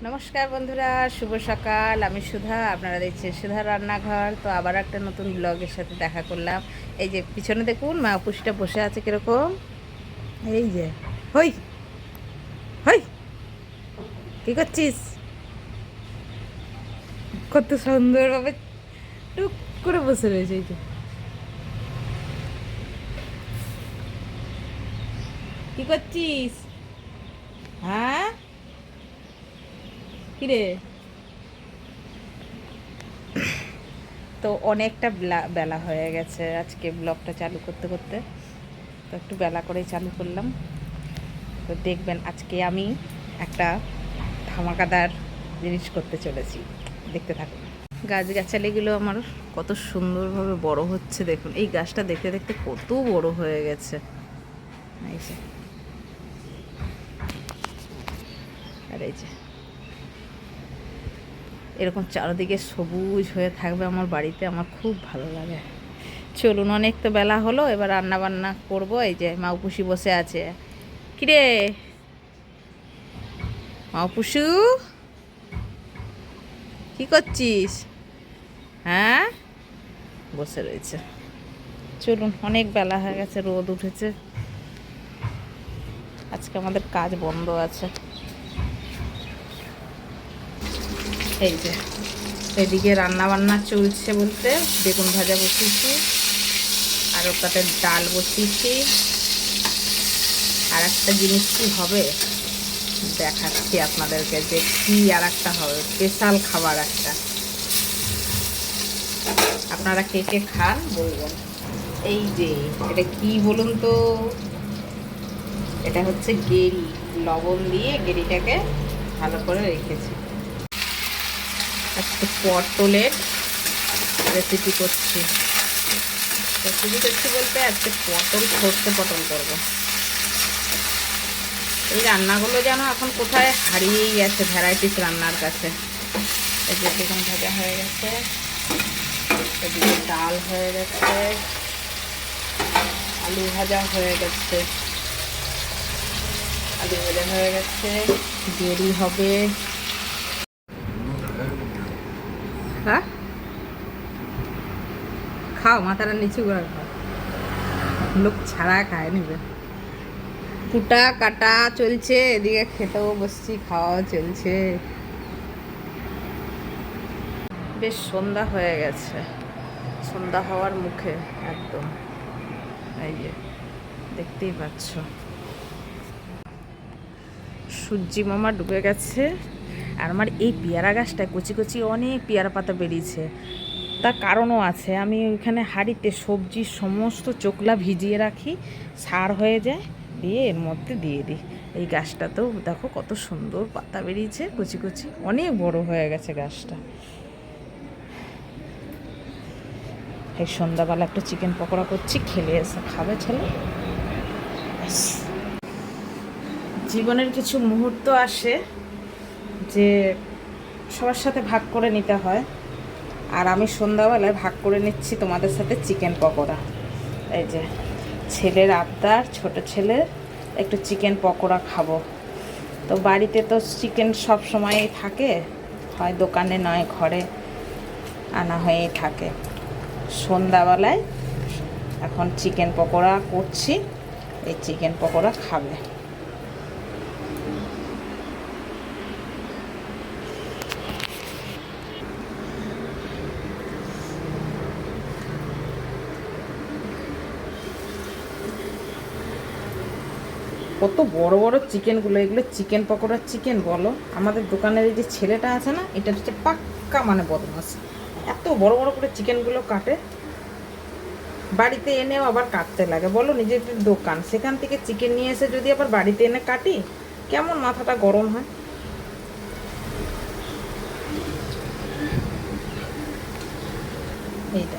নমস্কার বন্ধুরা, শুভ সকাল। আমি সুধা, আপনারা দেখছেন সুধা রান্নাঘর। তো আবার একটা নতুন ব্লগের সাথে দেখা করলাম। এই যে পিছনে দেখুন মা পুষিটা বসে আছে কিরকম, এই যে হই হই, কি করছিস? কত সুন্দরভাবে টুক করে বসে রয়েছে। এই যে কি করছিস? হ্যাঁ, কিরে? তো অনেকটা বেলা হয়ে গেছে আজকে ব্লগটা চালু করতে করতে, তো একটু বেলা করেই চালু করলাম। তো দেখবেন আজকে আমি একটা ধামাকাদার জিনিস করতে চলেছি, দেখতে থাকুন। গাছগাছালিগুলো আমার কত সুন্দরভাবে বড় হচ্ছে দেখুন। এই গাছটা দেখতে দেখতে কত বড় হয়ে গেছে। এই যে, আর এই যে এরকম চারিদিকে সবুজ হয়ে থাকবে আমার বাড়িতে, আমার খুব ভালো লাগে। চলুন, অনেক তো বেলা হলো, এবার রান্না বান্না করবো। এই যে মাউপুষি বসে আছে। কিরে মাউপুষু, কি করছিস? হ্যাঁ, বসে রয়েছে। চলুন, অনেক বেলা হয়ে গেছে, রোদ উঠেছে, আজকে আমাদের কাজ বন্ধ আছে। এই যে এদিকে রান্না বান্না চলছে বলতে বেগুন ভাজা বসিয়েছি, আর ওটাতে ডাল বসিয়েছি। আর একটা জিনিস কি হবে দেখাচ্ছি আপনাদেরকে, যে কি আর একটা হবে স্পেশাল খাবার একটা। আপনারা কে কে খান বলবেন। এই যে এটা কি বলুন তো, এটা হচ্ছে গেরি। লবণ দিয়ে গেরিটাকে ভালো করে রেখেছি। আজকে পটলের রেসিপি করছি। বলতে আজকে সর্ষে পটল করবো। এই রান্নাগুলো যেন এখন কোথায় হারিয়েই গেছে ভ্যারাইটিস রান্নার কাছে। এই যে বেগুন ভাজা হয়ে গেছে, এদিকে ডাল হয়ে গেছে, আলু ভাজা হয়ে গেছে, দেরি হবে। হ্যাঁ, খাও, মাথাটা নিচু করে খাও, লোক ছাড়া খায় নিবে। কুটা কাটা চলছে, এদিকে খেতেও বসছি, খাওয়াও চলছে। বেশ সন্ধ্যা হয়ে গেছে, সন্ধ্যা হওয়ার মুখে একদম। এই যে দেখতেই পাচ্ছ সূর্যি মামা ডুবে গেছে। আর আমার এই পেয়ারা গাছটায় কচি কচি অনেক পেয়ারা পাতা বেরিয়েছে। তার কারণও আছে, আমি ওইখানে হাঁড়িতে সবজির সমস্ত চোকলা ভিজিয়ে রাখি, সার হয়ে যায়, দিয়ে এর মধ্যে দিয়ে দিই। এই গাছটাতেও দেখো কত সুন্দর পাতা বেরিয়েছে, কচি কচি, অনেক বড় হয়ে গেছে গাছটা। এই সন্ধ্যাবেলা একটু চিকেন পকোড়া করছি, খেলে এসে খাবে ছেলে। জীবনের কিছু মুহূর্ত আসে যে সবার সাথে ভাগ করে নিতে হয়, আর আমি সন্ধ্যাবেলায় ভাগ করে নিচ্ছি তোমাদের সাথে চিকেন পকোড়া। এই যে ছেলের আবদার, ছোট ছেলে একটু চিকেন পকোড়া খাবো। তো বাড়িতে তো চিকেন সব সময়ই থাকে, হয় দোকানে নয় ঘরে আনা হয়েই থাকে। সন্ধ্যাবেলায় এখন চিকেন পকোড়া করছি, এই চিকেন পকোড়া খাবে। কত বড় বড় চিকেনগুলো, এগুলো চিকেন পকোড়ার চিকেন বলো। আমাদের দোকানের এই যে ছেলেটা আছে না, এটা হচ্ছে পাক্কা মানে বদমাস, এত বড় বড় করে চিকেনগুলো কাটে, বাড়িতে এনেও আবার কাটতে লাগে। বলো, নিজেদের দোকান, সেখান থেকে চিকেন নিয়ে এসে যদি আবার বাড়িতে এনে কাটি, কেমন মাথাটা গরম হয়। এইটা